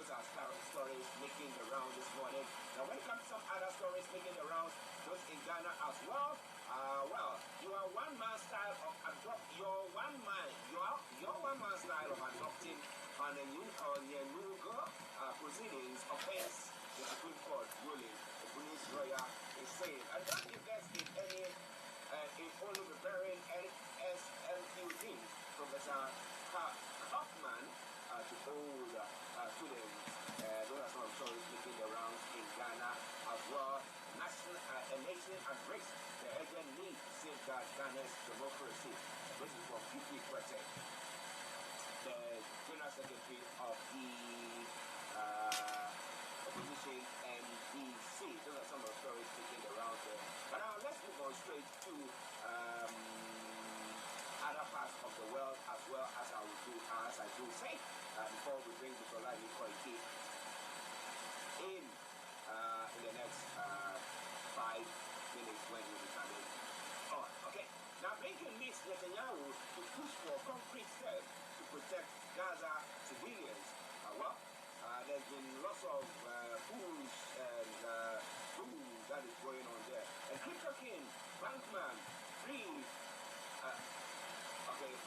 those are stories making the round this morning. Now, when it comes to some other stories making the rounds, those in Ghana as well. Well, you are one man style of your one man style of adopting on a new proceedings offense the Supreme Court ruling. The police lawyer is saying, and don't invest in any in only preparing SLQD. Professor Hoffman to hold students. Those are some stories making the rounds in Ghana as well. A nation at risk. The urgent need to safeguard Ghana's democracy. This is from PP Quartet, the General Secretary of the Opposition NDC. Those are some of the stories making the rounds there. But now let's move on straight to other parts of the world as well as I do say before we bring the Solani Koiki in the next 5 minutes when we'll be coming on. Okay, now Blinken needs Netanyahu to push for concrete steps to protect Gaza civilians. There's been lots of push and boom that is going on there. And Crypto King, Bankman,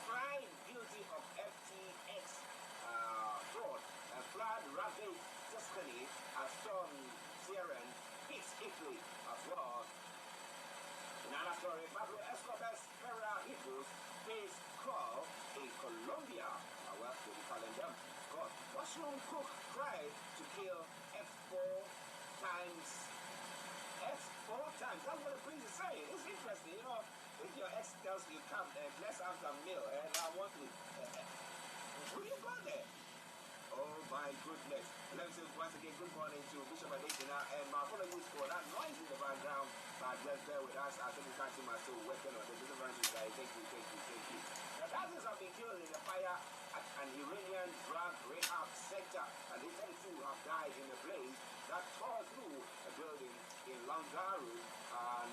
Fried guilty of FTX fraud and flood ravaged Tuscany as Storm Ciarán hits Italy as well. Another story, Pablo Escobar's Ferrari Eagles face call in Colombia. Well, we'll be calling them. God, mushroom cook tried to kill F4 times. That's what the prince is saying. It's interesting, you know. If your ex tells you come and let's have some meal and I want to, will you go there? Oh my goodness. Let me say once again, good morning to Bishop Adesina, and my apologies for that noise in the background, but just bear with us. I think we can't see myself working on the deliverance guy. Thank you. The dozens have been killed in a fire at an Iranian drug rehab center, and the 32 have died in a blaze that tore through a building in Langaru,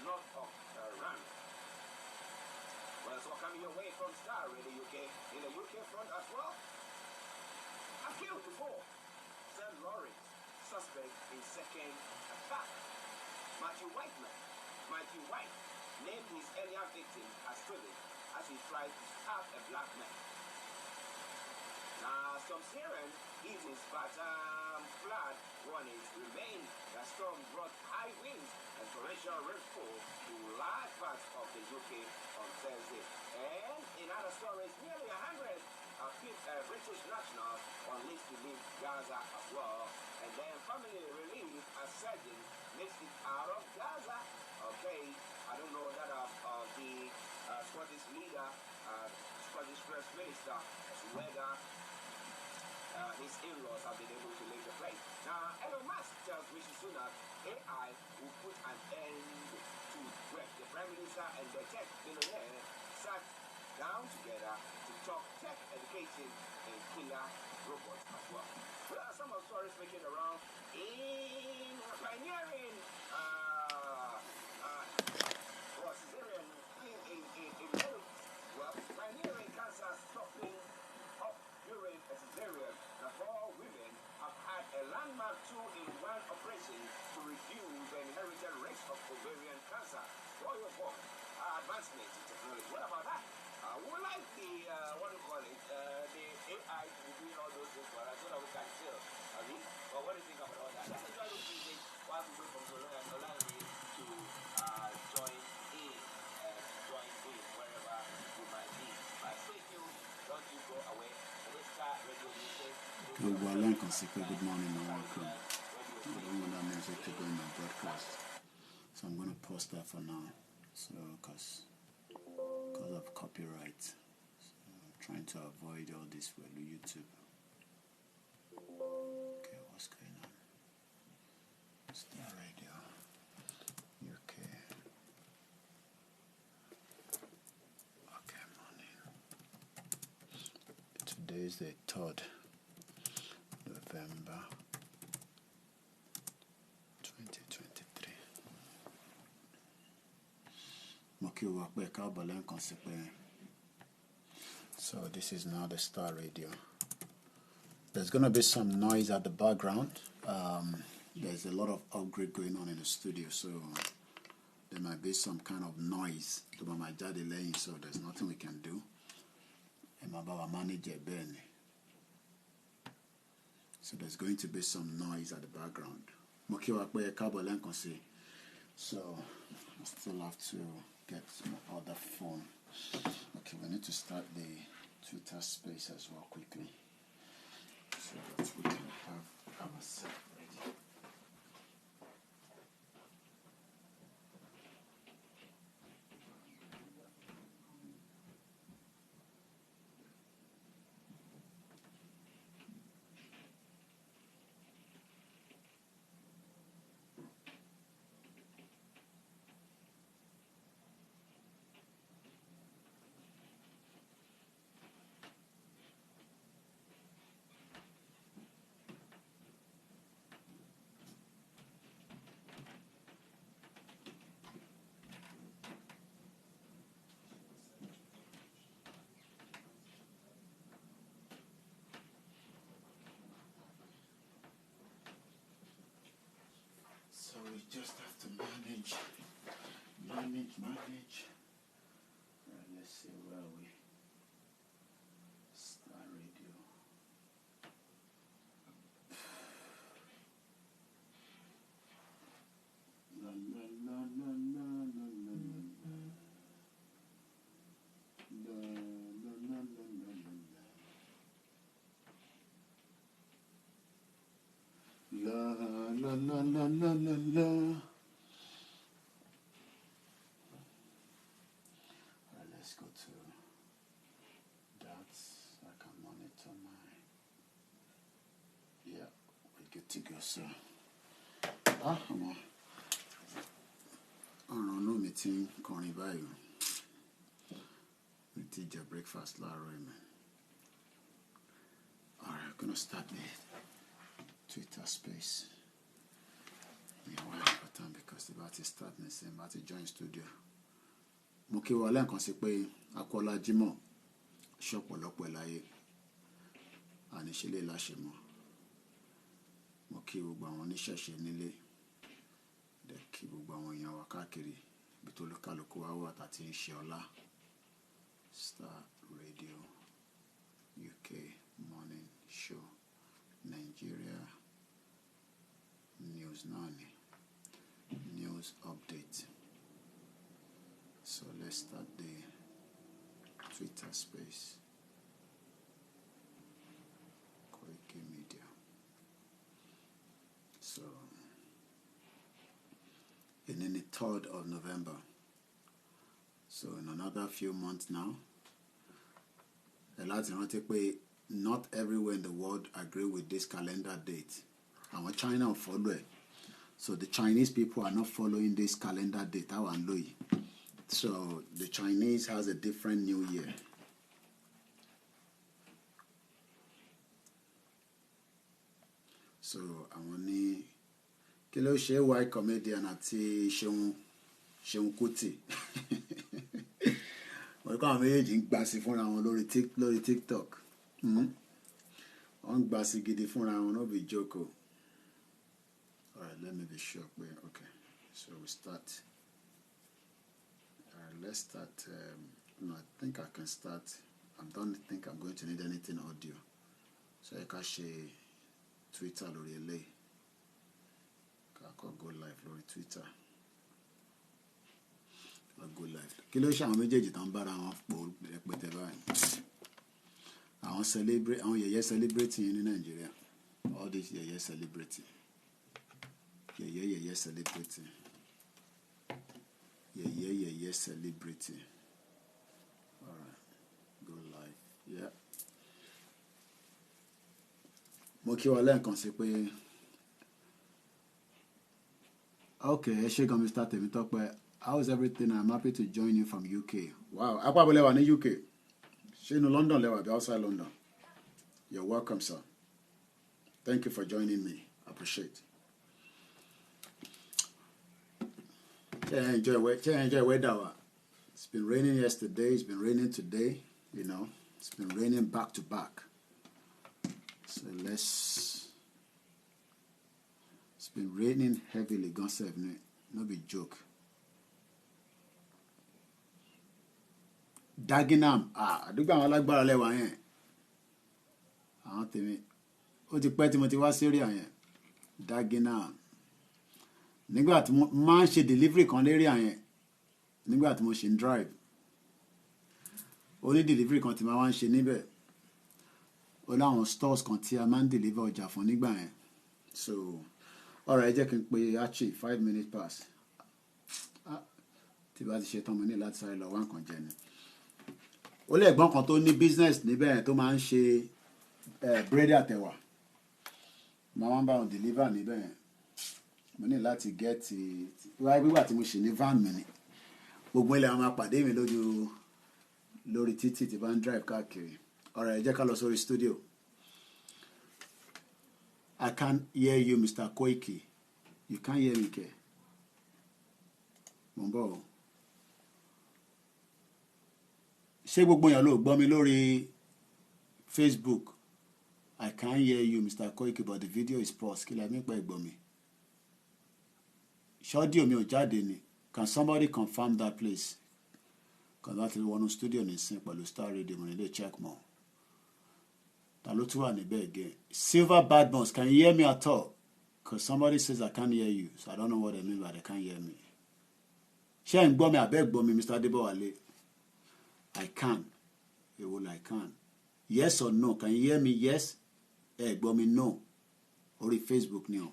north of Iran. Well, so coming your way from Star in the UK, front as well. I've killed before. St. Lawrence, suspect in second attack. Matthew White named his earlier victim as Philip as he tried to stab a black man. Now, some Syrian eases, but flood warnings remain. The storm brought high winds and torrential rainfall to large parts of the UK on Thursday. And in other stories, nearly 100 British nationals on list to leave Gaza as well. And then family relief as surgeons makes it out of Gaza. Okay, I don't know that the Scottish leader, Scottish First Minister, whether his in-laws have been able to leave the place. Now, Elon Musk tells Rishi Sunak AI will put an end to work. The Prime Minister and the tech billionaire sat down together to talk tech education and killer robots as well. There are some of the stories making around in pioneering pioneering cancer stopping up during a cesarean. The 4 women have had a landmark 2-in-1 operation to reduce the inherited risk of ovarian cancer. For your phone, advancement in technology. What about that? We like the, the AI to be doing all those things for us so that we can chill. But what do you think about all that? Let's enjoy this music while we go from Solana to join in wherever you might be. But stay tuned, don't you go away. Let's start radio music. Good morning and welcome. I don't want that music to go in my broadcast. So I'm going to post that for now. So, because of copyright. So I'm trying to avoid all this with YouTube. Okay, what's going on? Star Radio. UK. Okay, morning. Today is the 3rd November 2023. So this is now the Star Radio. There's going to be some noise at the background. There's a lot of upgrade going on in the studio, so there might be some kind of noise. So there's nothing we can do. So there's going to be some noise at the background. So I still have to get my other phone. Okay, we need to start the Twitter space as well quickly, so that we can have ourselves ready. So we just have to manage. Right, let's see where we start radio. La la la la la la la la. La la la la la la. La la la la la la. Alright, let's go to that. I can monitor my. Yeah, we're good to go, sir. Come on. I don't know, meeting Connie Bayo. We did your breakfast, Larry, man. Alright, I'm gonna start the Twitter space. Yeah, why important because the battery start the same battery join studio. Mo kí wa lẹ́ẹ̀kan sí pé akọ́lá Jímọ̀ ṣọ̀pọ̀lọpọ̀ láyé àníṣe lè láṣẹ mọ́. Mo kí gbogbo àwọn oníṣẹ̀ṣe nílé dẹ̀ kí gbogbo àwọn èèyàn wa káàkiri ibi tó kálukú wa wà tá ti ń ṣe ọlá. Star Radio UK Morning Show Nigeria News 9 News Update. So let's start the Twitter space. KOIKIMEDIA. So, and then the 3rd of November. So in another few months now, not everywhere in the world agree with this calendar date. And China will follow it. So the Chinese people are not following this calendar date. So the Chinese has a different New Year. So àwọn ní kí ló ṣe why comedian àti Ṣeun Kuti. Wọ́n kọ́ àwọn méjèèjì ń gbà sí fúnra wọn lórí TikTok. Wọ́n gbà sí gidi fúnra wọn, no be joke. Alright, let me be sure. Okay, so we start. Let's start. No, I think I can start. I don't think I'm going to need anything audio. So I can share Twitter lórí eléyìí. I can go live lórí Twitter. I'll go live. Kí ló ṣe àwọn méjèèjì tán bára wọn pò rẹpẹtẹ báyìí? Àwọn celebrate, àwọn yẹ̀yẹ́ celebrity ní Nigeria. All this yẹ̀yẹ́ celebrity. Yẹ̀yẹ́ celebrity. Yeah, celebrity. Alright, go live. Yeah. Mo kí wa lẹ́ẹ̀kan sí pé okay, ẹ ṣé gan Mr. Temitope. How's everything? I'm happy to join you from UK. Wow, apá abúlé wà ní UK. Ṣé inú London lẹ wà bí outside London? You're welcome, sir. Thank you for joining me. I appreciate. Enjoy weather. It's been raining yesterday, it's been raining today, you know. It's been raining back to back. So let's. It's been raining heavily, Gonsev, no be joke. Dagenham, àdúgbò àwọn alágbára lẹ́wà yẹn. Àwọn tèmi, ó ti pẹ́ tí mo ti wá sí area yẹn. Dagenham. Nígbà tí mo máa ń ṣe delivery kan lérí àyẹn, nígbà tí mo ṣe ń drive. Ó ní delivery kan tí máa wá ń ṣe níbẹ̀. Ó láwọn stores kan tí a máa ń deliver ọjà fún nígbà yẹn. So, ọ̀rọ̀ ẹ jẹ́ kí n pe Archie 5 minutes past. Tí bá ti ṣe tán mo ní láti sáré lọ wá nǹkan jẹ ni. Ó lè gbọ́n kan tó ní business níbẹ̀ tó máa ń ṣe búrẹ́dì àtẹ̀wà. Màá wá ń bá wọn deliver níbẹ̀ yẹn. Mo ní láti gẹ́ẹ̀tì wáyé gbígbà tí mo ṣe ní van mi ni. Gbogbo ilẹ̀ àwọn máa pàdé mi lórí títì tí bá ń drive káàkiri. Ọ̀rọ̀ ẹ jẹ́ ká lọ sórí studio. I can't hear you, Mr. Koiki. You can't hear me, ke? Mo ń bọ̀ o. Ṣé gbogbo èèyàn ló gbọ́ mi lórí Facebook? I can't hear you, Mr. Koiki, but the video is paused. Kí lẹ mí pẹ́ gbọ́ mi? Ṣọ́díò mi ò jáde ni. Can somebody confirm that, please? Because láti wọnú studio nísìn pẹ̀lú Star Radio mo nílé check mọ́. Ta ló tún wà níbẹ̀ again? Silver Bad Bones, can you hear me at all? Because somebody says I can't hear you, so I don't know what they mean by they can't hear me. Ṣé ẹ̀ ń gbọ́ mi àbẹ́ gbọ́ mi, Mr. Adébọ̀wálé? I can. Èwo I can. Yes or no? Can you hear me? Yes. Ẹ gbọ́ mi? No. Orí Facebook ni o.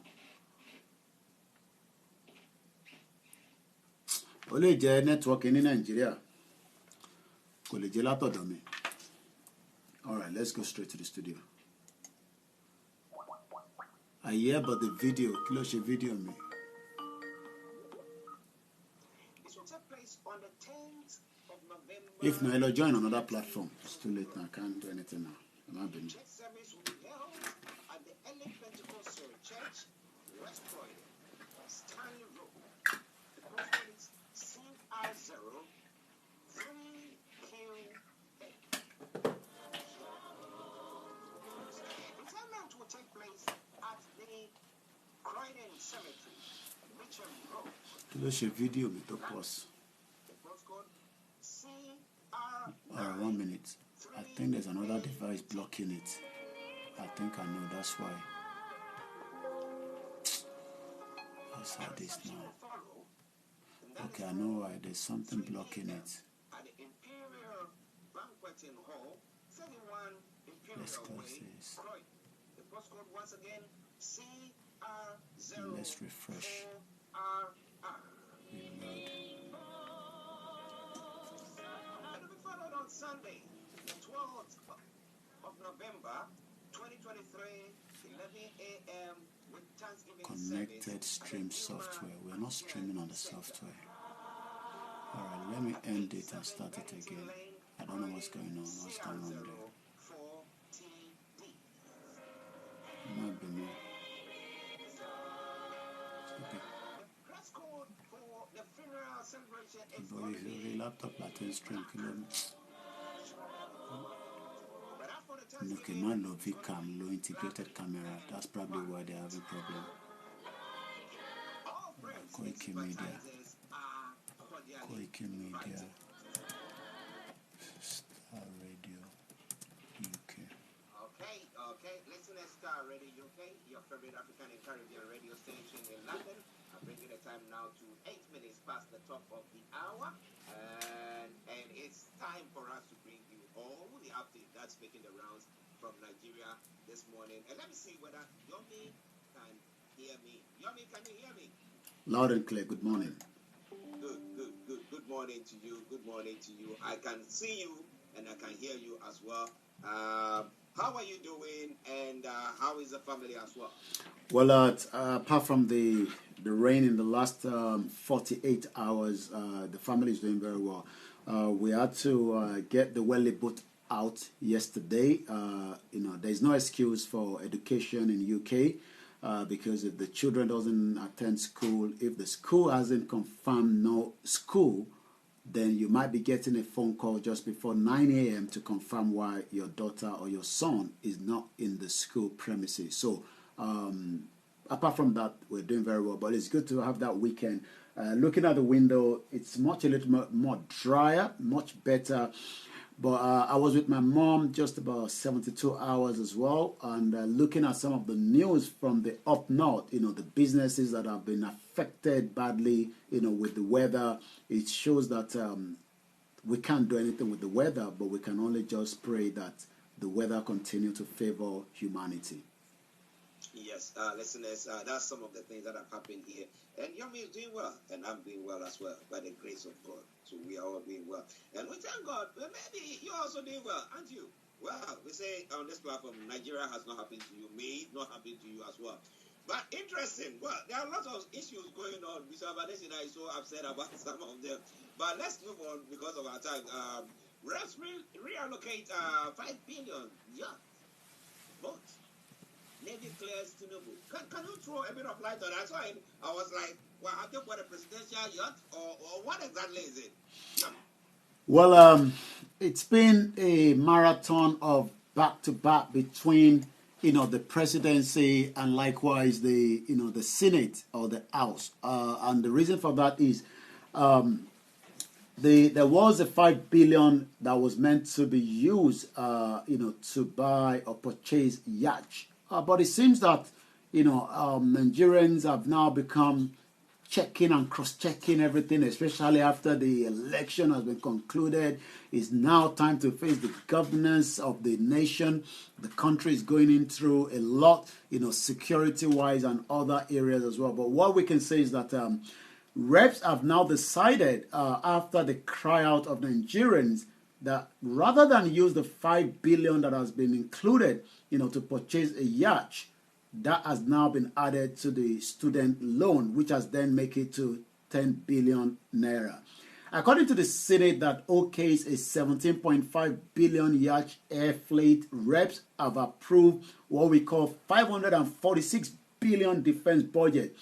Ó lè jẹ́ network ní Nàìjíríà. Kò lè jẹ́ látọ̀dọ̀ mi. All right, let's go straight to the studio. I hear about the video. Kí ló ṣe video mi? This will take place on the 10th of November. If not, I'll join another platform. It's too late now. I can't do anything now. I'm not doing it. Church service will be held at the Early Pentecostal Church, West Croydon, Stanley Road. The postcode is CR0 3QA. Interment will take place at the Croydon Cemetery, Mitchell Road. Kí ló ṣe video mi tó pause? The postcode CR. All right, 1 minute. I think there's another device blocking it. I think I know, that's why. Let's have this now. Okay, I know why. There's something blocking it. At the Imperial Banqueting Hall, 31 Let's Imperial close Way, this. Croydon. The postcode once again CR0. Let's refresh. Reload. And we followed on Sunday, the 12th of November, 2023, 11 a.m. with Thanksgiving Connected service stream at the software. Yuma We're not streaming on the software. All right, let me end it and start it again. I don't know what's going on. What's going on there? Might be me. Okay. Press code for the funeral celebration is But going if to be the laptop Latin stream, okay, man, low VCam, low integrated camera. That's probably why they're having problem. KOIKIMEDIA. KOIKIMEDIA. Star Radio UK. Okay. Listen to Star Radio UK, your favorite African and Caribbean radio station in London. I'm bringing the time now to 8 minutes past the top of the hour. And it's time for us to bring you all the update that's making the rounds from Nigeria this morning. And let me see whether Yomi can hear me. Yomi, can you hear me? Loud and clear. Good morning. Good morning to you. Good morning to you. I can see you and I can hear you as well. How are you doing? And how is the family as well? Well, apart from the rain in the last 48 hours, the family is doing very well. We had to get the Welly boat out yesterday. There's no excuse for education in UK because if the children doesn't attend school, if the school hasn't confirmed no school, then you might be getting a phone call just before 9 a.m. to confirm why your daughter or your son is not in the school premises. So apart from that, we're doing very well, but it's good to have that weekend. Looking at the window, it's a little more drier, much better. But I was with my mom just about 72 hours as well, and looking at some of the news from the up north, the businesses that have been affected badly, with the weather. It shows that we can't do anything with the weather, but we can only just pray that the weather continue to favor humanity. Yes, listeners, that's some of the things that have happened here. And Yomi is doing well, and I'm doing well as well, by the grace of God. So we are all doing well. And we thank God, but maybe you're also doing well, aren't you? Well, we say on this platform, Nigeria has not happened to you, may it not happen to you as well. But interesting, well, there are lots of issues going on. Mr. Abadesina is so upset about some of them. But let's move on because of our time. Let's reallocate 5 billion. Yeah, but Navy clears Tinubu. Can you throw a bit of light on that? So I was like, well, have they got a presidential yacht, or what exactly is it? Yeah. Well, it's been a marathon of back-to-back between, the presidency and likewise the Senate or the House. And the reason for that is there was a 5 billion that was meant to be used, to buy or purchase yachts. But it seems that, Nigerians have now become checking and cross-checking everything, especially after the election has been concluded. It's now time to face the governance of the nation. The country is going in through a lot, security-wise and other areas as well. But what we can say is that reps have now decided, after the cry out of Nigerians, that rather than use the 5 billion that has been included, to purchase a yacht, that has now been added to the student loan, which has then make it to 10 billion naira. According to the Senate that okays a 17.5 billion yacht air fleet, reps have approved what we call 546 billion defense budget.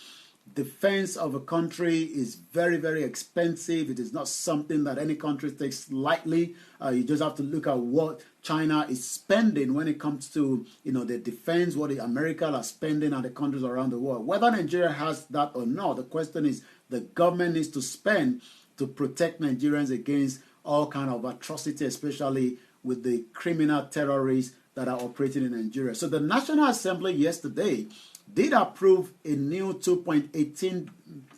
Defense of a country is very, very expensive. It is not something that any country takes lightly. You just have to look at what China is spending when it comes to, the defense, what the Americans are spending and the countries around the world. Whether Nigeria has that or not, the question is the government needs to spend to protect Nigerians against all kind of atrocity, especially with the criminal terrorists that are operating in Nigeria. So the National Assembly yesterday did approve a new 2.18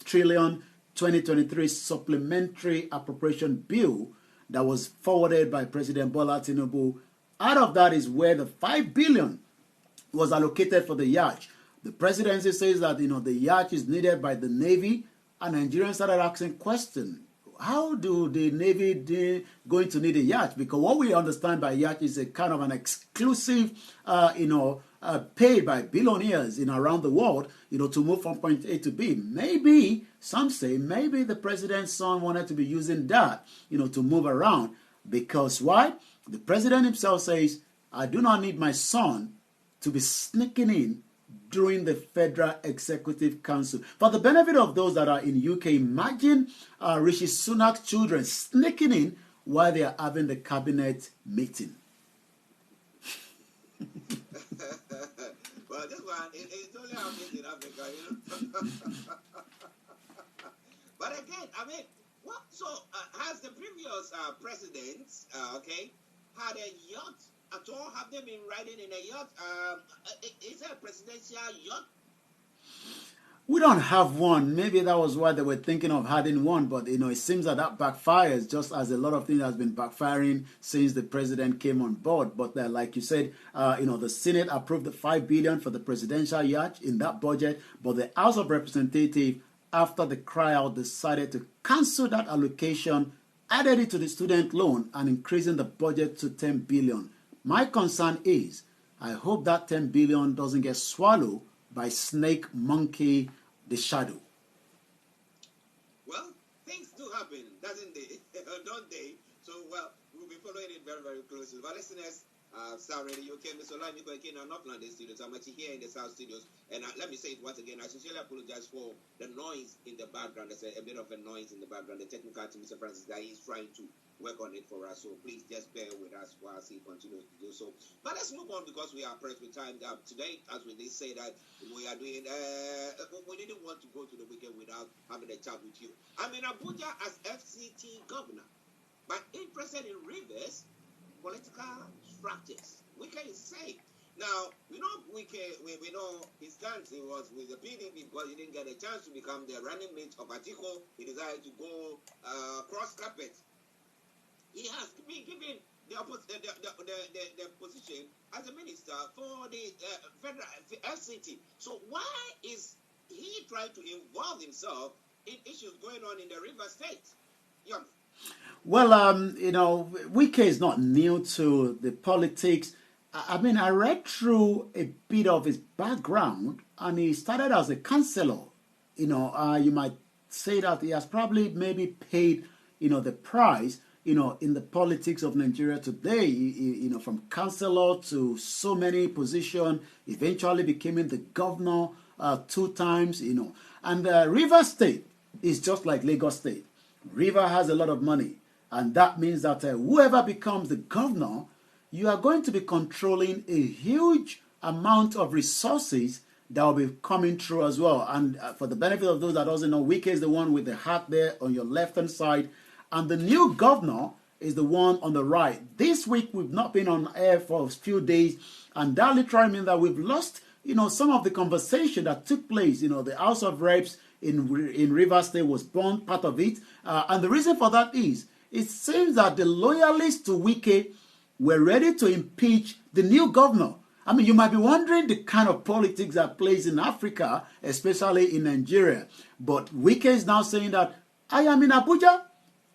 trillion 2023 supplementary appropriation bill that was forwarded by President Bola Tinubu. Out of that is where the 5 billion was allocated for the yacht. The presidency says that, the yacht is needed by the Navy, and Nigerians started asking questions. How do the Navy going to need a yacht? Because what we understand by yacht is a kind of an exclusive, paid by billionaires in around the world, to move from point A to B. Maybe, some say, maybe the president's son wanted to be using that, to move around. Because why? The president himself says, I do not need my son to be sneaking in during the Federal Executive Council. For the benefit of those that are in UK, imagine Rishi Sunak's children sneaking in while they are having the cabinet meeting. Well, this one, it's only happening in Africa, But again, what? So, has the previous presidents, had a yacht at all? Have they been riding in a yacht? Is it a presidential yacht? We don't have one. Maybe that was why they were thinking of having one, but it seems that backfires, just as a lot of things has been backfiring since the president came on board. But like you said, the Senate approved the 5 billion for the presidential yacht in that budget, but the House of Representatives, after the cry out, decided to cancel that allocation, added it to the student loan, and increasing the budget to 10 billion. My concern is, I hope that 10 billion doesn't get swallowed by snake, monkey, the shadow. Well, things do happen, doesn't they? Don't they? So, we'll be following it very, very closely. But listeners, Star Radio UK, Mr. Olani Koikin, and North London studios. I'm actually here in the South studios. And let me say it once again, I sincerely apologize for the noise in the background. There's a bit of a noise in the background. The technical team, Mr. Francis Guy, is trying to work on it for us. So please just bear with us while he continues to do so. But let's move on because we are pressed with time. Today, as we did say that we are doing, we didn't want to go to the weekend without having a chat with you. I'm in Abuja as FCT governor, but interested in Rivers political structures. Wike is saying. Now, we know Wike, we know his stance, he was with the PDP because he didn't get a chance to become the running mate of Atiko. He decided to go cross carpet. He has been given the position as a minister for the federal FCT. So why is he trying to involve himself in issues going on in the River State? Yeah. Well, you know, Wike is not new to the politics. I mean, I read through a bit of his background, and he started as a councillor. You know, you might say that he has probably maybe paid, you know, the price, you know, in the politics of Nigeria today, you know, from councillor to so many positions, eventually becoming the governor 2 times, you know. And River State is just like Lagos State. River has a lot of money, and that means that whoever becomes the governor, you are going to be controlling a huge amount of resources that will be coming through as well. And for the benefit of those that doesn't know, Wike is the one with the hat there on your left-hand side, and the new governor is the one on the right. This week, we've not been on air for a few days, and that literally means that we've lost, you know, some of the conversation that took place. You know, the House of Reps in Rivers State was burned, part of it. And the reason for that is, it seems that the loyalists to Wike were ready to impeach the new governor. I mean, you might be wondering the kind of politics that plays in Africa, especially in Nigeria. But Wike is now saying that I am in Abuja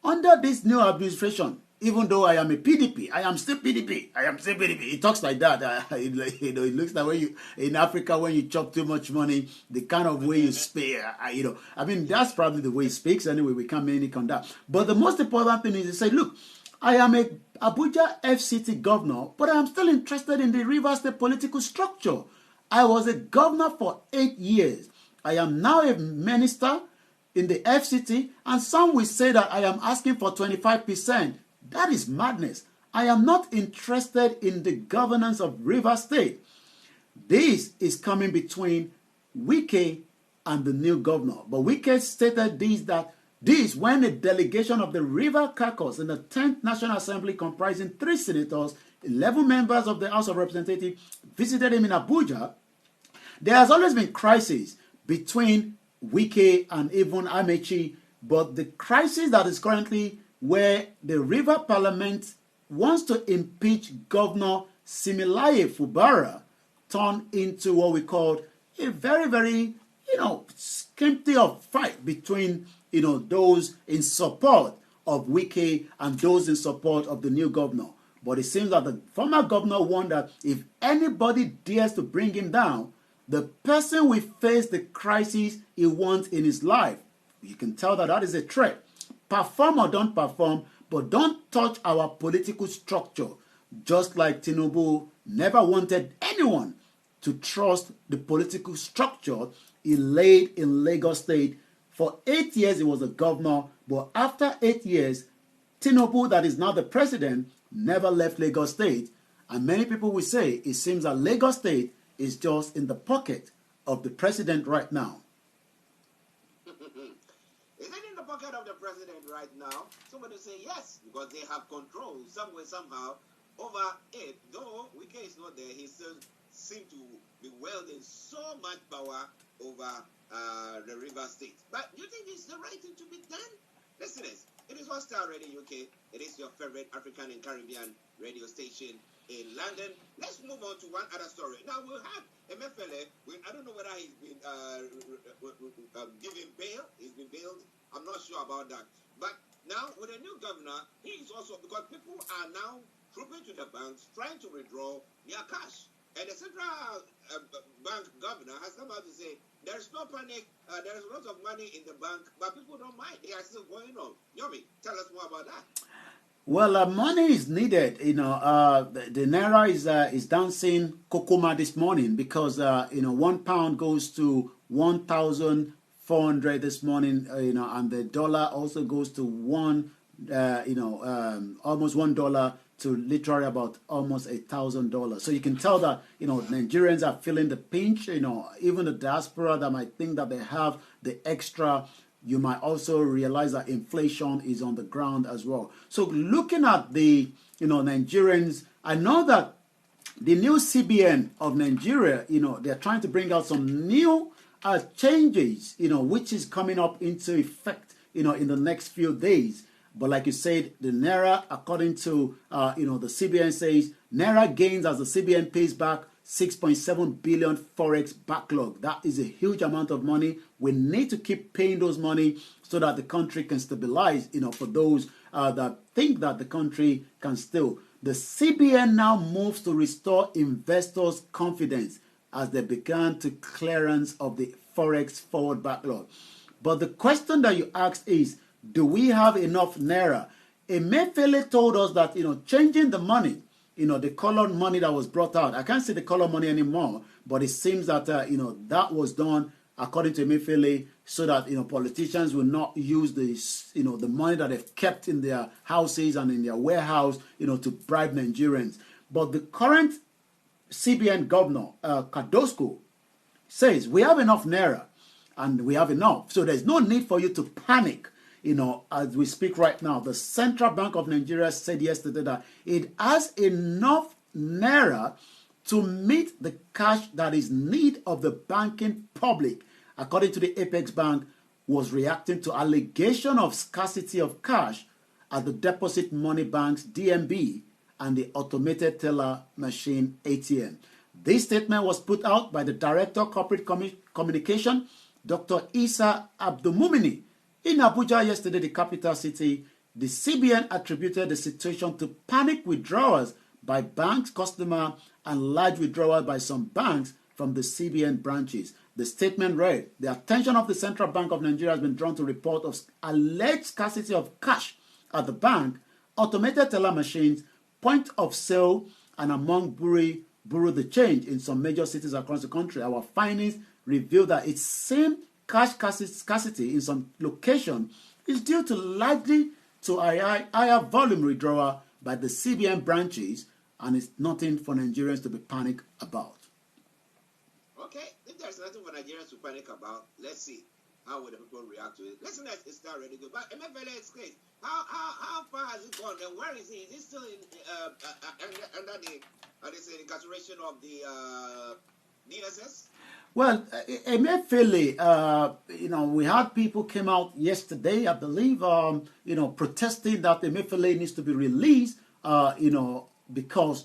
under this new administration. Even though I am a PDP, I am still PDP. I am still PDP. He talks like that. You know, it looks like when you in Africa, when you chop too much money, the kind of way you speak. You know, I mean, that's probably the way he speaks. Anyway, we can't make on that. But the most important thing is to say, look, I am a Abuja FCT governor, but I am still interested in the Rivers State political structure. I was a governor for 8 years. I am now a minister in the FCT, and some will say that I am asking for 25%. That is madness. I am not interested in the governance of Rivers State. This is coming between Wike and the new governor. But Wike stated this when a delegation of the River Caucus in the 10th National Assembly comprising 3 senators, 11 members of the House of Representatives visited him in Abuja. There has always been crisis between Wike and even Amechi, but the crisis that is currently where the River Parliament wants to impeach Governor Similaye Fubara turned into what we call a very, very, you know, skimpy of fight between, you know, those in support of Wike and those in support of the new governor. But it seems that the former governor warned that if anybody dares to bring him down, the person will face the crisis he wants in his life. You can tell that that is a threat. Perform or don't perform, but don't touch our political structure. Just like Tinubu never wanted anyone to trust the political structure he laid in Lagos State. For 8 years he was a governor, but after 8 years, Tinubu, that is now the president, never left Lagos State. And many people will say it seems that Lagos State is just in the pocket of the president right now. Is it in the pocket of the president right now? Somebody say yes, because they have control some way, somehow over it. Though Wike is not there, he still seems to be wielding so much power over the River State. But do you think it's the right thing to be done? Listeners, it is Star Radio UK. It is your favorite African and Caribbean radio station in London. Let's move on to one other story. Now, we'll have Emefiele. I don't know whether he's been given bail. He's been bailed. I'm not sure about that. But now, with a new governor, he is also, because people are now trooping to the banks, trying to withdraw their cash. And the central bank governor has come out to say, there's no panic, there's a lot of money in the bank, but people don't mind. They are still going on. Yomi, tell us more about that. Well, money is needed. The naira is dancing kokoma this morning because 1 pound goes to 1,400 this morning. And the dollar also goes to almost $1 to literally about almost $1,000. So you can tell that Nigerians are feeling the pinch. Even the diaspora that might think that they have the extra. You might also realize that inflation is on the ground as well. So looking at the, Nigerians, I know that the new CBN of Nigeria, they're trying to bring out some new changes, which is coming up into effect, in the next few days. But like you said, the naira, according to, the CBN says, naira gains as the CBN pays back 6.7 billion forex backlog. That is a huge amount of money. We need to keep paying those money so that the country can stabilize, for those that think that the country can still. The CBN now moves to restore investors' confidence as they began to clearance of the forex forward backlog. But the question that you asked is, do we have enough naira? Emefiele told us that, changing the money, the colored money that was brought out. I can't see the colored money anymore, but it seems that, that was done according to Emefiele so that, politicians will not use this, the money that they've kept in their houses and in their warehouse, to bribe Nigerians. But the current CBN governor, Cardoso, says we have enough naira and we have enough. So there's no need for you to panic. As we speak right now, the Central Bank of Nigeria said yesterday that it has enough naira to meet the cash that is need of the banking public, according to the Apex Bank, was reacting to allegation of scarcity of cash at the deposit money banks DMB and the automated teller machine ATM. This statement was put out by the Director of Corporate Communication, Dr. Isa Abdulmumini, in Abuja yesterday, the capital city. The CBN attributed the situation to panic withdrawals by banks, customers, and large withdrawals by some banks from the CBN branches. The statement read, the attention of the Central Bank of Nigeria has been drawn to report of alleged scarcity of cash at the bank, automated teller machines, point of sale, and among bureau de change in some major cities across the country. Our findings reveal that it seems cash scarcity in some location is due to largely to higher volume withdrawal by the CBN branches, and it's nothing for Nigerians to be panicked about. Okay, if there's nothing for Nigerians to panic about, let's see how will the people react to it. Let's see that it's not ready to go. But MFLA's case, how far has it gone? And where is he? Is he still in under the incarceration of the DSS? Well, Emefiele, we had people came out yesterday, I believe, protesting that Emefiele needs to be released, because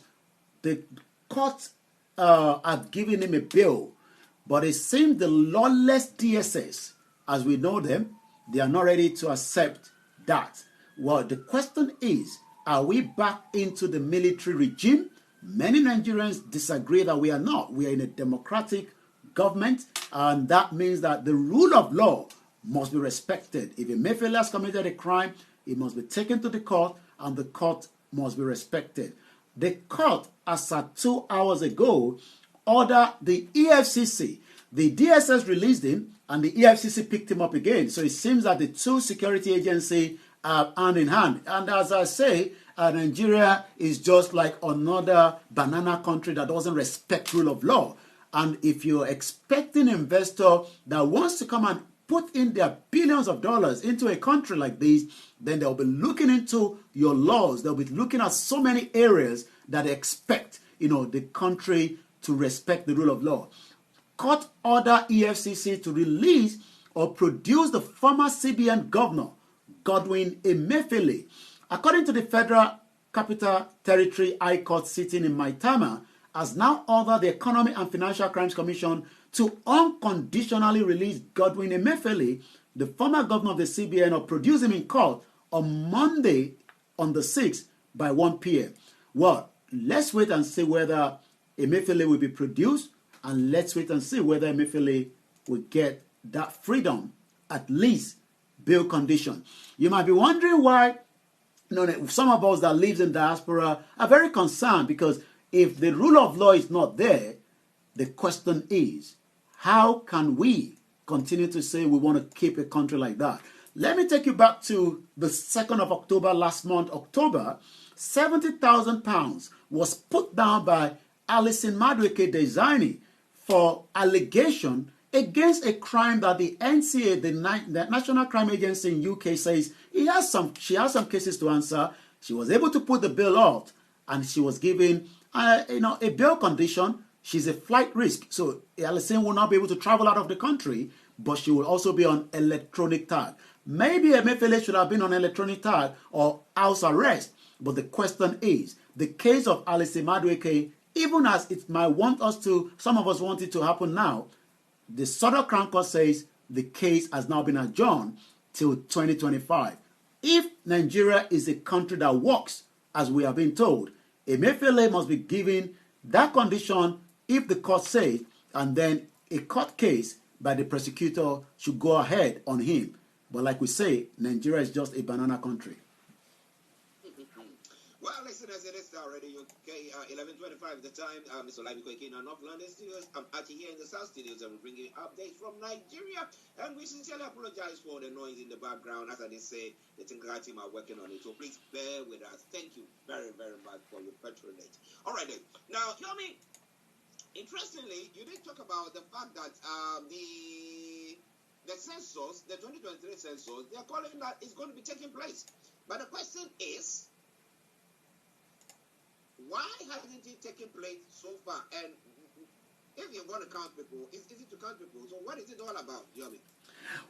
the court had given him a bail. But it seems the lawless DSS, as we know them, they are not ready to accept that. Well, the question is, are we back into the military regime? Many Nigerians disagree that we are not. We are in a democratic government, and that means that the rule of law must be respected. If Emefiele has committed a crime, it must be taken to the court, and the court must be respected. The court, as at 2 hours ago, ordered the EFCC. The DSS released him, and the EFCC picked him up again. So it seems that the two security agencies are hand in hand. And as I say, Nigeria is just like another banana country that doesn't respect rule of law. And if you're expecting an investor that wants to come and put in their billions of dollars into a country like this, then they'll be looking into your laws. They'll be looking at so many areas that they expect, the country to respect the rule of law. Court order EFCC to release or produce the former CBN governor, Godwin Emefiele. According to the Federal Capital Territory High Court sitting in Maitama, has now ordered the Economic and Financial Crimes Commission to unconditionally release Godwin Emefiele, the former governor of the CBN, or produce him in court on Monday on the 6th by 1 p.m. Well, let's wait and see whether Emefiele will be produced, and let's wait and see whether Emefiele will get that freedom, at least bail condition. You might be wondering why some of us that lives in diaspora are very concerned, because if the rule of law is not there, the question is, how can we continue to say we want to keep a country like that? Let me take you back to the 2nd of October last month, October. £70,000 was put down by Alison Madueke Dezani for allegation against a crime that the NCA, the National Crime Agency in UK, says she has some cases to answer. She was able to put the bill out, and she was given a bail condition. She's a flight risk, so Alison will not be able to travel out of the country, but she will also be on electronic tag. Maybe Emefiele should have been on electronic tag or house arrest, but the question is, the case of Alison Madueke, even as it might want us to, some of us want it to happen now, the Southern Crown Court says the case has now been adjourned till 2025. If Nigeria is a country that works, as we have been told, Emefiele must be given that condition if the court says, and then a court case by the prosecutor should go ahead on him. But like we say, Nigeria is just a banana country. Well, listen, as it is already, okay, 11:25 at the time, Mr. Olabi Koiki in our North London studios. I'm actually here in the South studios, and we're bringing you updates from Nigeria. And we sincerely apologize for the noise in the background. As I did say, the Tinker team are working on it, so please bear with us. Thank you very, very much for your patronage. All right, then. Now, Yomi, interestingly, you did talk about the fact that the census, the 2023 census, they're calling that it's going to be taking place. But the question is, why hasn't it taken place so far? And if you want to count people, it's easy to count people. So what is it all about, Yomi?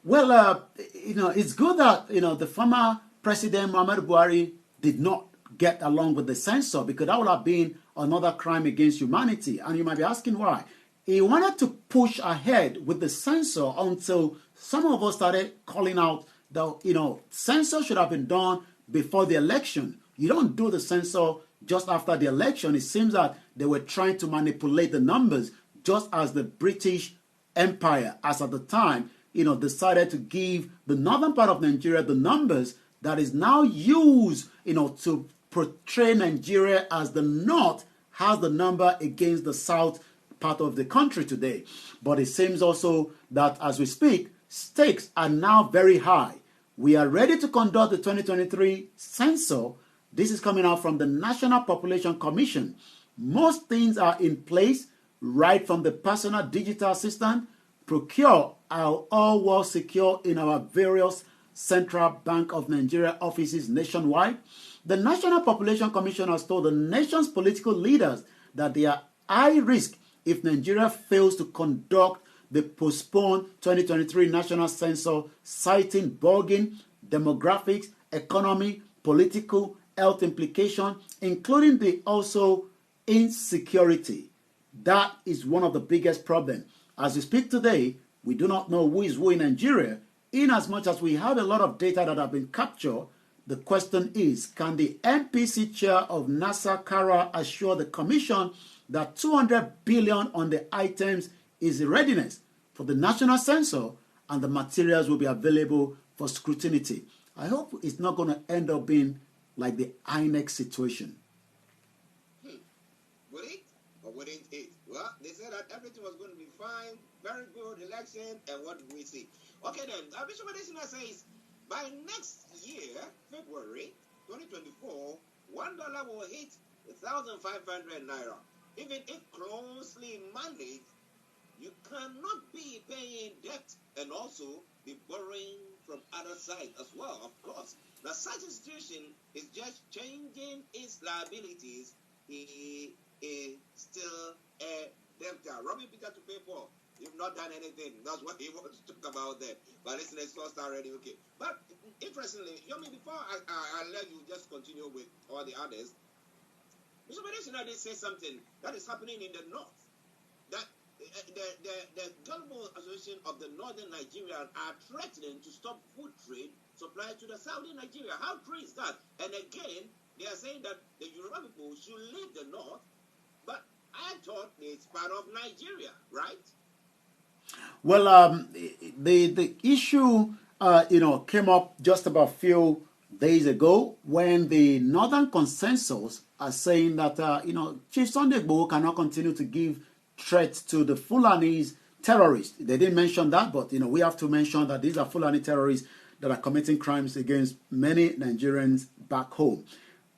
Well, it's good that, the former President Muhammadu Buhari did not get along with the censor, because that would have been another crime against humanity. And you might be asking why. He wanted to push ahead with the censor until some of us started calling out that, censor should have been done before the election. You don't do the censor just after the election. It seems that they were trying to manipulate the numbers, just as the British Empire, as at the time, decided to give the northern part of Nigeria the numbers that is now used, to portray Nigeria as the north has the number against the south part of the country today. But it seems also that as we speak, stakes are now very high. We are ready to conduct the 2023 census. This is coming out from the National Population Commission. Most things are in place, right from the personal digital assistant, procure our all well secure in our various Central Bank of Nigeria offices nationwide. The National Population Commission has told the nation's political leaders that they are high risk if Nigeria fails to conduct the postponed 2023 national census, citing bugging, demographics, economy, political, health implication, including the also insecurity. That is one of the biggest problems. As we speak today, we do not know who is who in Nigeria. In as much as we have a lot of data that have been captured, the question is, can the MPC chair of NASA, Kara, assure the commission that 200 billion on the items is in readiness for the national census and the materials will be available for scrutiny? I hope it's not going to end up being like the INEC situation. Would it or wouldn't it? Well, they said that everything was going to be fine, very good election, and what did we see? Okay then, Bishop Adesina says, by next year, February 2024, $1 will hit 1,500 naira. Even if closely managed, you cannot be paying debt and also be borrowing from other side as well, of course. Now, such a situation is just changing its liabilities. He is still a debtor. Robbing Peter to pay for. You've not done anything. That's what he wants to talk about there. But listen, let's first already. Okay. But interestingly, Yomi, before I let you just continue with all the others, Mr. Medicina did say something that is happening in the north. That the Global Association of the Northern Nigerian are threatening to stop food trade supply to the southern Nigeria. How true is that? And again, they are saying that the Yoruba people should leave the north, but I thought it's part of Nigeria, right? Well, the issue, came up just about a few days ago when the Northern Consensus are saying that, Chief Sunday Igboho cannot continue to give threats to the Fulanis terrorists. They didn't mention that, but, we have to mention that these are Fulani terrorists that are committing crimes against many Nigerians back home.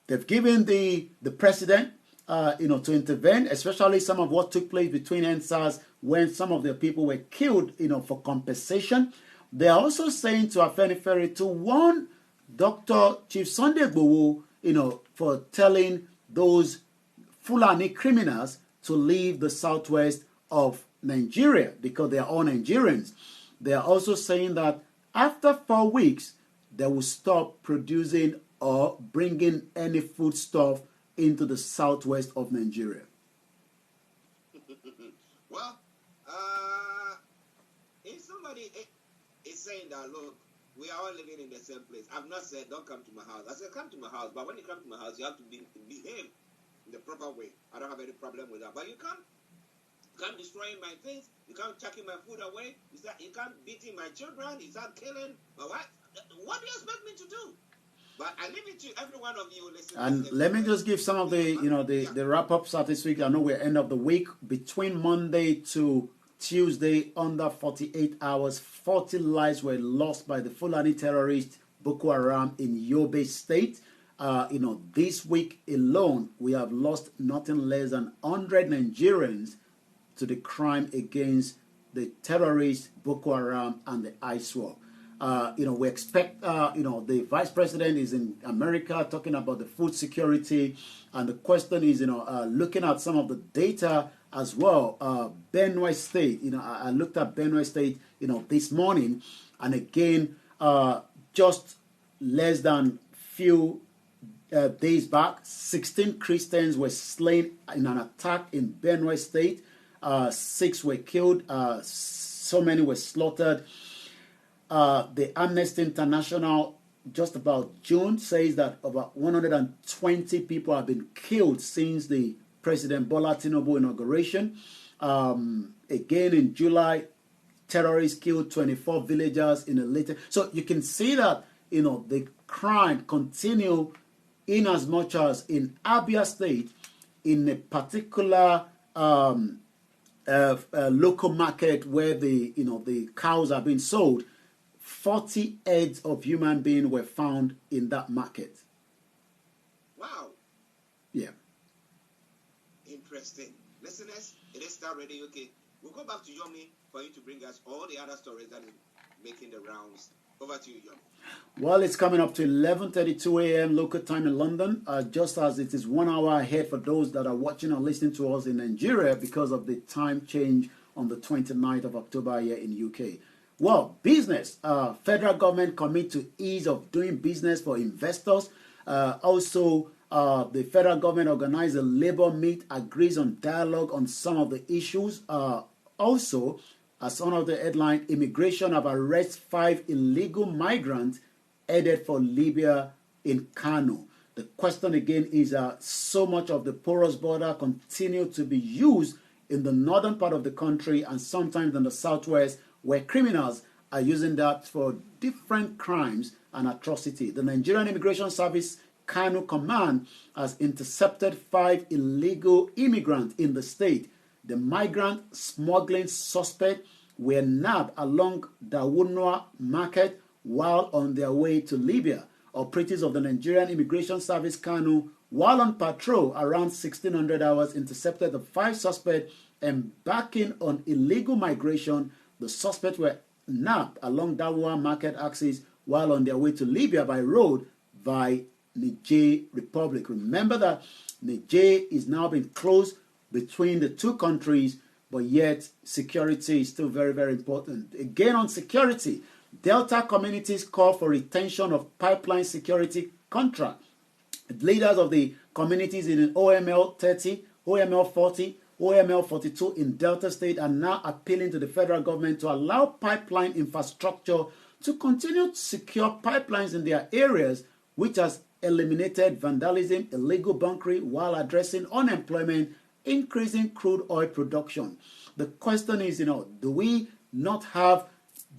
They've given the president, to intervene, especially some of what took place between NSAS when some of their people were killed, for compensation. They are also saying to Afenifere to warn Dr. Chief Sunday Igboho, for telling those Fulani criminals to leave the southwest of Nigeria because they are all Nigerians. They are also saying that after 4 weeks, they will stop producing or bringing any foodstuff into the southwest of Nigeria. Well, if somebody is saying that, look, we are all living in the same place. I've not said don't come to my house. I said come to my house, but when you come to my house, you have to behave in the proper way. I don't have any problem with that. But you can't destroying my things. You can't chucking my food away. You can't beating my children. You can't killing my wife. What do you expect me to do? But I leave it to every one of you listening. And let me just give some of the, the wrap-ups of this week. I know we're end of the week. Between Monday to Tuesday, under 48 hours, 40 lives were lost by the Fulani terrorist Boko Haram in Yobe State. This week alone, we have lost nothing less than 100 Nigerians to the crime against the terrorists Boko Haram and the ISWAP. We expect, the vice president is in America talking about the food security. And the question is, looking at some of the data as well. Benue State, I looked at Benue State, this morning. And again, just less than few days back, 16 Christians were slain in an attack in Benue State. 6 were killed. So many were slaughtered. The Amnesty International, just about June, says that about 120 people have been killed since the President Bola Tinubu inauguration. Again, in July, terrorists killed 24 villagers in a later. So you can see that, the crime continue in as much as in Abia State, in a particular local market where the cows are being sold. 40 heads of human beings were found in that market. Wow. Yeah. Interesting. Listeners, it is Star Radio UK. We'll go back to Yomi for you to bring us all the other stories that is making the rounds. Over to you, Yomi. Well, it's coming up to 11:32 a.m. local time in London, just as it is 1 hour ahead for those that are watching or listening to us in Nigeria because of the time change on the 29th of October here in UK. Well, business. Federal government commit to ease of doing business for investors. Also, the federal government organized a labor meet, agrees on dialogue on some of the issues. Also, as one of the headline, immigration have arrested 5 illegal migrants headed for Libya in Kano. The question again is, so much of the porous border continue to be used in the northern part of the country and sometimes in the southwest, where criminals are using that for different crimes and atrocity. The Nigerian Immigration Service Kano Command has intercepted 5 illegal immigrants in the state. The migrant smuggling suspect were nabbed along Dawunwa Market while on their way to Libya. Operatives of the Nigerian Immigration Service Kano, while on patrol around 1600 hours, intercepted the 5 suspects embarking on illegal migration. The suspects were nabbed along Dawunwa Market axis while on their way to Libya by road by Niger Republic. Remember that Niger is now being closed between the two countries, but yet security is still very, very important. Again, on security, Delta communities call for retention of pipeline security contract. Leaders of the communities in OML 30, OML 40, OML 42 in Delta State are now appealing to the federal government to allow pipeline infrastructure to continue to secure pipelines in their areas, which has eliminated vandalism, illegal bunkering, while addressing unemployment, increasing crude oil production. The question is, do we not have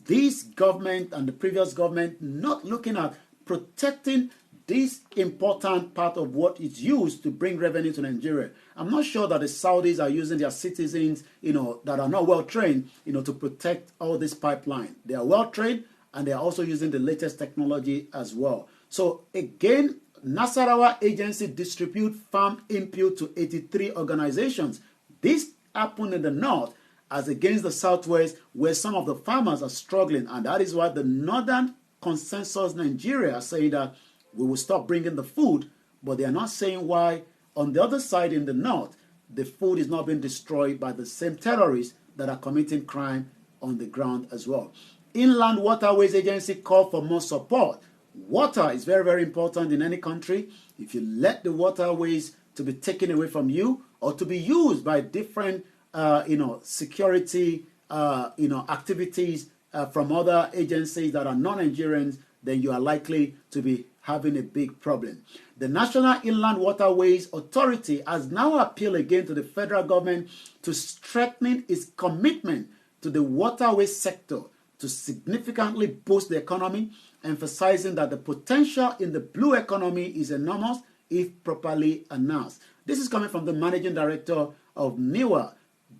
this government and the previous government not looking at protecting this important part of what is used to bring revenue to Nigeria. I'm not sure that the Saudis are using their citizens, that are not well trained, to protect all this pipeline. They are well trained and they are also using the latest technology as well. So again, Nasarawa agency distribute farm input to 83 organizations. This happened in the north as against the southwest, where some of the farmers are struggling, and that is why the Northern Consensus Nigeria are saying that we will stop bringing the food, but they are not saying why on the other side in the north, the food is not being destroyed by the same terrorists that are committing crime on the ground as well. Inland Waterways Agency called for more support. Water is very, very important in any country. If you let the waterways to be taken away from you or to be used by different, security, activities from other agencies that are non-Nigerians, then you are likely to be having a big problem. The National Inland Waterways Authority has now appealed again to the federal government to strengthen its commitment to the waterway sector to significantly boost the economy, emphasizing that the potential in the blue economy is enormous if properly announced. This is coming from the managing director of NIWA,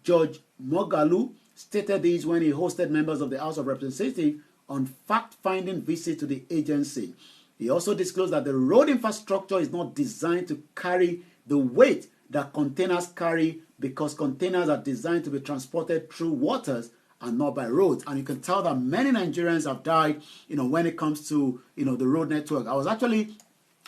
George Mogalu, stated this when he hosted members of the House of Representatives on fact-finding visit to the agency. He also disclosed that the road infrastructure is not designed to carry the weight that containers carry because containers are designed to be transported through waters and not by roads. And you can tell that many Nigerians have died, when it comes to, the road network. I was actually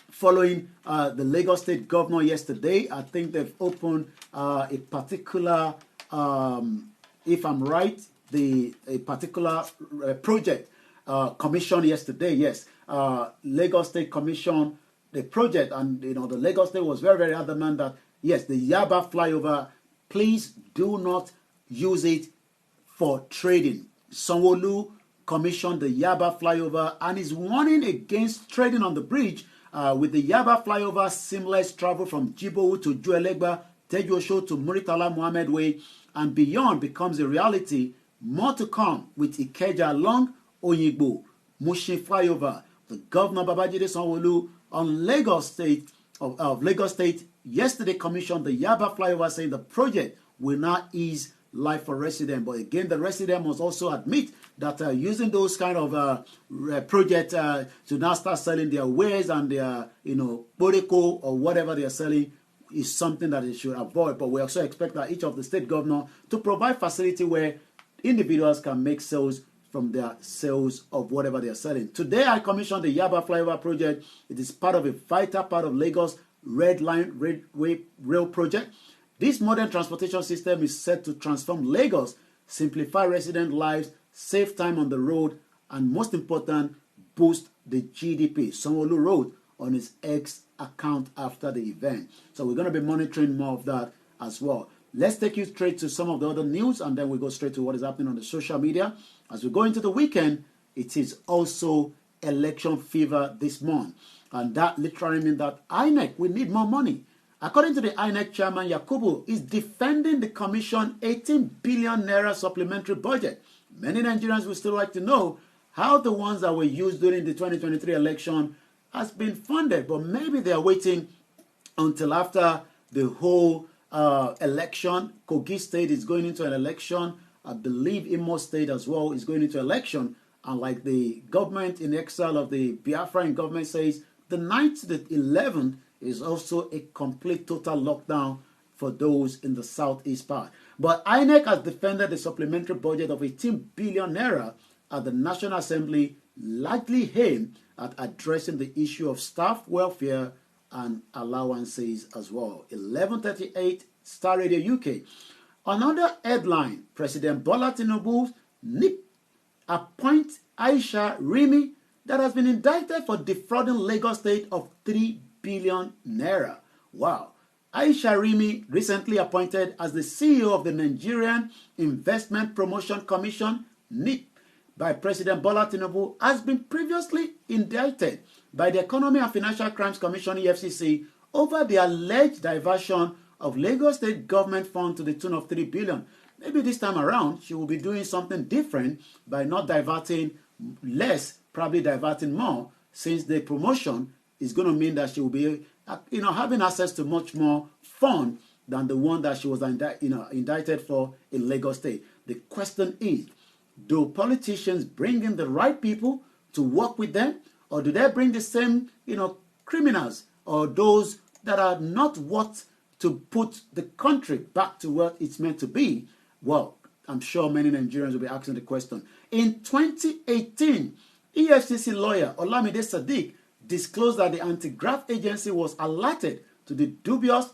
following the Lagos State governor yesterday. I think they've opened a particular, if I'm right, a particular project commission yesterday. Yes, Lagos State commission the project, and the Lagos State was very, very adamant that yes, the Yaba flyover, please do not use it for trading. Sanwo-Olu commissioned the Yaba flyover and is warning against trading on the bridge. With the Yaba flyover, seamless travel from Jibowu to Juelegba, Tejuosho to Muritala Mohammed Way and beyond becomes a reality. More to come with Ikeja along Oyigbo, Mushin flyover. The governor Babajide Sanwo-Olu on Lagos State of Lagos State yesterday commissioned the Yaba flyover, saying the project will not ease life for residents. But again, the resident must also admit that using those kind of projects to now start selling their wares and their, boreko or whatever they are selling is something that they should avoid. But we also expect that each of the state governors to provide facility where individuals can make sales from their sales of whatever they are selling. Today, I commissioned the Yaba flyover project. It is part of a vital part of Lagos Red Line Rail project. This modern transportation system is set to transform Lagos, simplify resident lives, save time on the road, and most important, boost the GDP. Sanwo-Olu wrote on his X account after the event. So we're going to be monitoring more of that as well. Let's take you straight to some of the other news, and then we go straight to what is happening on the social media. As we go into the weekend, it is also election fever this month. And that literally means that INEC will need more money. According to the INEC chairman, Yakubu is defending the commission 18 billion naira supplementary budget. Many Nigerians will still like to know how the ones that were used during the 2023 election has been funded. But maybe they are waiting until after the whole election. Kogi State is going into an election. I believe Imo State as well is going into election. And like the government in exile of the Biafran government says, the 9th to the 11th is also a complete total lockdown for those in the southeast part. But INEC has defended the supplementary budget of 18 billion naira at the National Assembly, largely aimed at addressing the issue of staff welfare and allowances as well. 11:38 Star Radio UK. Another headline, President Bola Tinubu NIP appoints Aisha Rimi that has been indicted for defrauding Lagos State of 3 billion naira. Wow. Aisha Rimi, recently appointed as the CEO of the Nigerian Investment Promotion Commission, NIP, by President Bola Tinubu, has been previously indicted by the Economic and Financial Crimes Commission, EFCC, over the alleged diversion of Lagos State government funds to the tune of 3 billion. Maybe this time around, she will be doing something different by not diverting less, probably diverting more, since the promotion is going to mean that she will be, having access to much more fund than the one that she was indicted for in Lagos State. The question is, do politicians bring in the right people to work with them, or do they bring the same, criminals or those that are not what to put the country back to what it's meant to be? Well, I'm sure many Nigerians will be asking the question. In 2018, EFCC lawyer Olamide Sadiq disclosed that the anti-graft agency was alerted to the dubious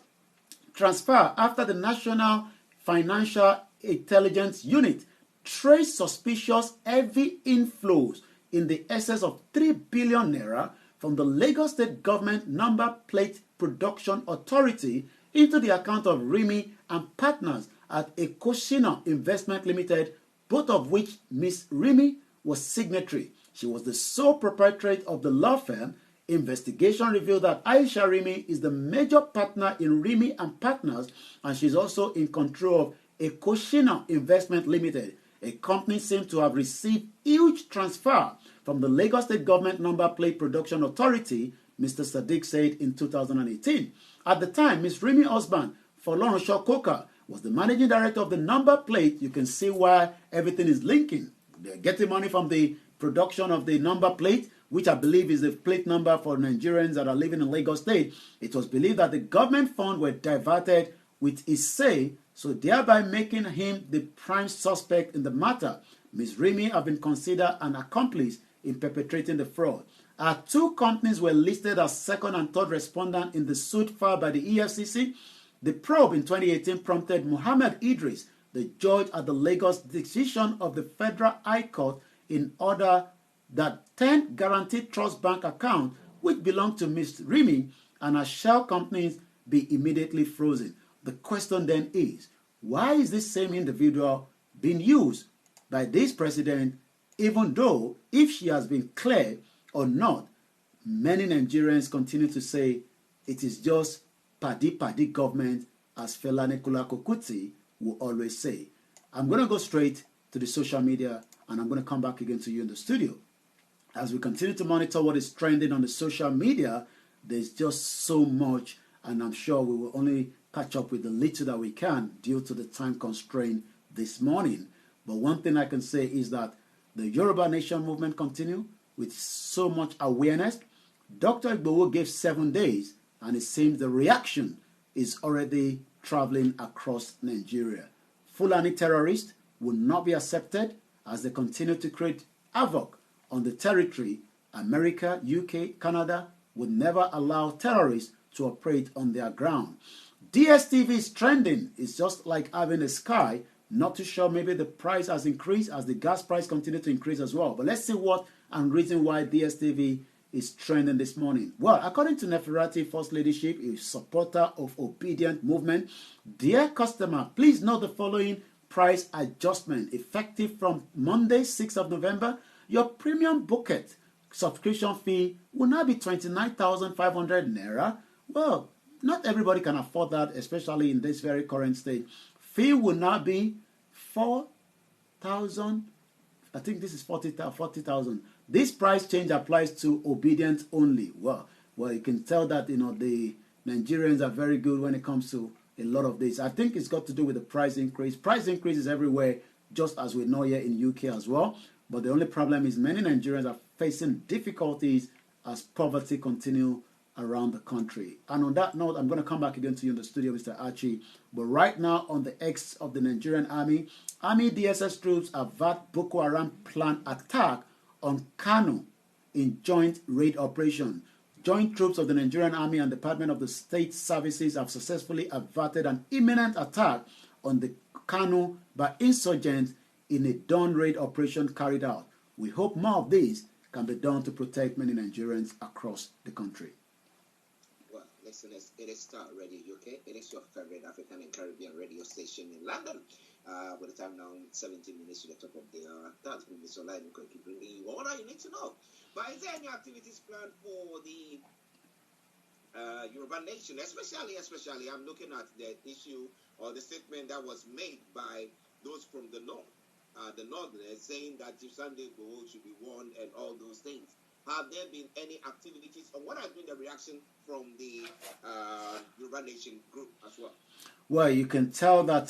transfer after the National Financial Intelligence Unit traced suspicious heavy inflows in the excess of 3 billion naira from the Lagos State Government Number Plate Production Authority into the account of Rimi and partners at Ekoshina Investment Limited, both of which Miss Rimi was signatory. She was the sole proprietor of the law firm. Investigation revealed that Aisha Rimi is the major partner in Rimi and Partners, and she's also in control of Ekoshina Investment Limited. A company seemed to have received huge transfer from the Lagos State Government Number Plate Production Authority, Mr. Sadiq said in 2018. At the time, Ms. Rimi's husband, Folorunsho Koka, was the managing director of the number plate. You can see why everything is linking. They're getting money from the production of the number plate, which I believe is the plate number for Nigerians that are living in Lagos State. It was believed that the government funds were diverted with his say, so thereby making him the prime suspect in the matter. Ms. Rimi have been considered an accomplice in perpetrating the fraud. Our two companies were listed as second and third respondent in the suit filed by the EFCC. The probe in 2018 prompted Muhammad Idris, the judge at the Lagos decision of the Federal High Court, in order that 10 guaranteed trust bank accounts, which belong to Ms. Rimi and her shell companies, be immediately frozen. The question then is, why is this same individual being used by this president, even though, if she has been clear or not, many Nigerians continue to say it is just paddy government, as Fela Nicola Kokuti will always say. I'm going to go straight to the social media, and I'm going to come back again to you in the studio. As we continue to monitor what is trending on the social media, there's just so much, and I'm sure we will only catch up with the little that we can due to the time constraint this morning. But one thing I can say is that the Yoruba Nation movement continue with so much awareness. Dr. Igboho gave 7 days, and it seems the reaction is already traveling across Nigeria. Fulani terrorists will not be accepted as they continue to create havoc on the territory. America, UK, Canada would never allow terrorists to operate on their ground. DSTV is trending. It's just like having a sky. Not too sure, maybe the price has increased as the gas price continues to increase as well. But let's see what and reason why DSTV is trending this morning. Well, according to Neferati First Ladyship, a supporter of obedient movement, dear customer, please note the following price adjustment effective from Monday, 6th of November. Your premium bucket subscription fee will now be 29,500 naira. Well, not everybody can afford that, especially in this very current state. Fee will now be 4,000. I think this is 40,000. This price change applies to obedient only. Well, you can tell that the Nigerians are very good when it comes to a lot of this. I think it's got to do with the price increase. Price increases everywhere, just as we know here in UK as well. But the only problem is many Nigerians are facing difficulties as poverty continues around the country. And on that note, I'm going to come back again to you in the studio, Mr. Archie. But right now, on the X of the Nigerian Army DSS troops avert Boko Haram planned attack on Kano in joint raid operation. Joint troops of the Nigerian Army and Department of the State Services have successfully averted an imminent attack on the Kano by insurgents in a dawn raid operation carried out. We hope more of these can be done to protect many Nigerians across the country. Well, listeners, it is Star Radio UK. It is your favorite African and Caribbean radio station in London. With the time now, 17 minutes to the top of the hour. That's been Mr. Online bringing you all that you need to know. But is there any activities planned for the Yoruba Nation? Especially, I'm looking at the issue or the statement that was made by those from the north. The Northerners saying that if Sunday Igboho should be warned and all those things. have there been any activities, or what has been the reaction from the Yoruba Nation group as well? Well, you can tell that,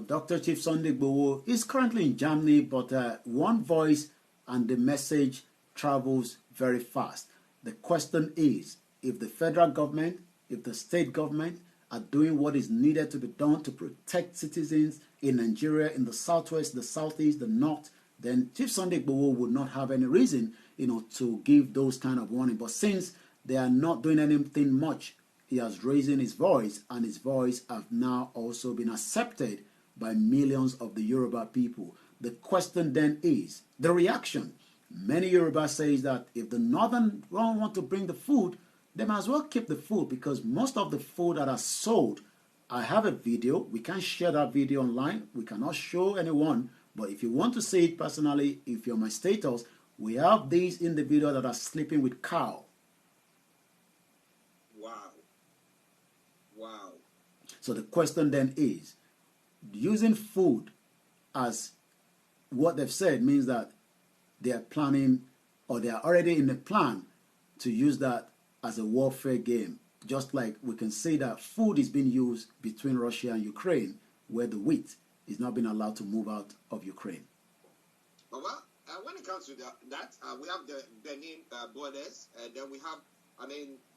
Dr. Chief Sunday Igboho is currently in Germany, but one voice and the message travels very fast. The question is, if the federal government, if the state government are doing what is needed to be done to protect citizens in Nigeria, in the southwest, the southeast, the north, then Chief Sunday Igboho would not have any reason, to give those kind of warning. But since they are not doing anything much, he has raised his voice, and his voice have now also been accepted by millions of the Yoruba people. The question then is the reaction. Many Yoruba says that if the northern don't want to bring the food, they might as well keep the food, because most of the food that are sold, I have a video. We can't share that video online. We cannot show anyone. But if you want to see it personally, if you're my status, we have these individuals that are sleeping with cow. Wow. So the question then is, using food as what they've said means that they are planning, or they are already in the plan to use that as a warfare game. Just like we can say that food is being used between Russia and Ukraine, where the wheat is not being allowed to move out of Ukraine. Well, when it comes to that, we have the Benin borders, and then we have,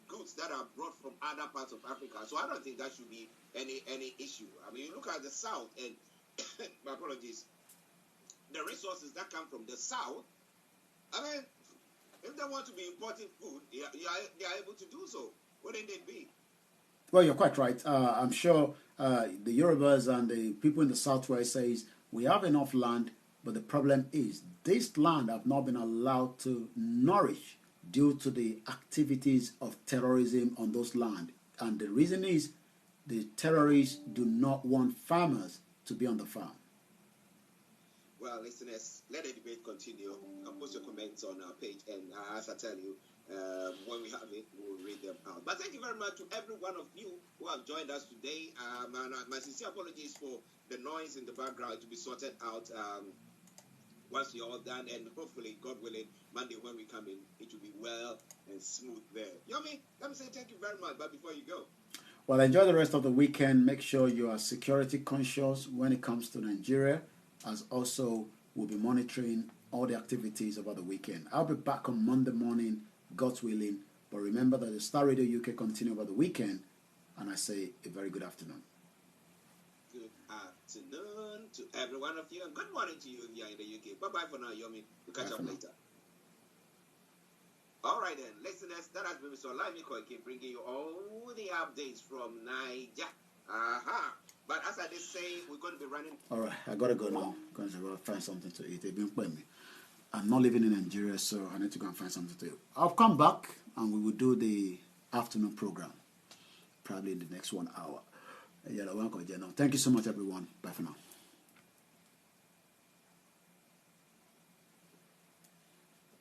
goods that are brought from other parts of Africa. So I don't think that should be any issue. You look at the south, and my apologies, the resources that come from the south. If they want to be importing food, they are able to do so. Wouldn't it be? Well, you're quite right. I'm sure the Yorubas and the people in the southwest says we have enough land, but the problem is this land have not been allowed to nourish due to the activities of terrorism on those land. And the reason is the terrorists do not want farmers to be on the farm. Well, listeners, let the debate continue. Post your comments on our page, and as I tell you, when we have it, we'll read them out. But thank you very much to every one of you who have joined us today. My sincere apologies for the noise in the background to be sorted out once you're all done, and hopefully, God willing, Monday when we come in, it will be well and smooth there. Yomi, let me say thank you very much, but before you go. Well, enjoy the rest of the weekend. Make sure you are security conscious when it comes to Nigeria, as also we'll be monitoring all the activities over the weekend. I'll be back on Monday morning, God willing. But remember that the Star Radio UK continue over the weekend, and I say a very good afternoon. Good afternoon to every one of you, and good morning to you if you're in the UK. Bye-bye for now, Yomi. We'll catch up later. All right, then, listeners, that has been Mr. Olaimi Koiki bringing you all the updates from Niger. But as I did say, we're going to be running. All right, I got to go now because I got to find something to eat. They've been playing me. I'm not living in Nigeria, so I need to go and find something to eat. I'll come back and we will do the afternoon program, probably in the next 1 hour. Thank you so much, everyone.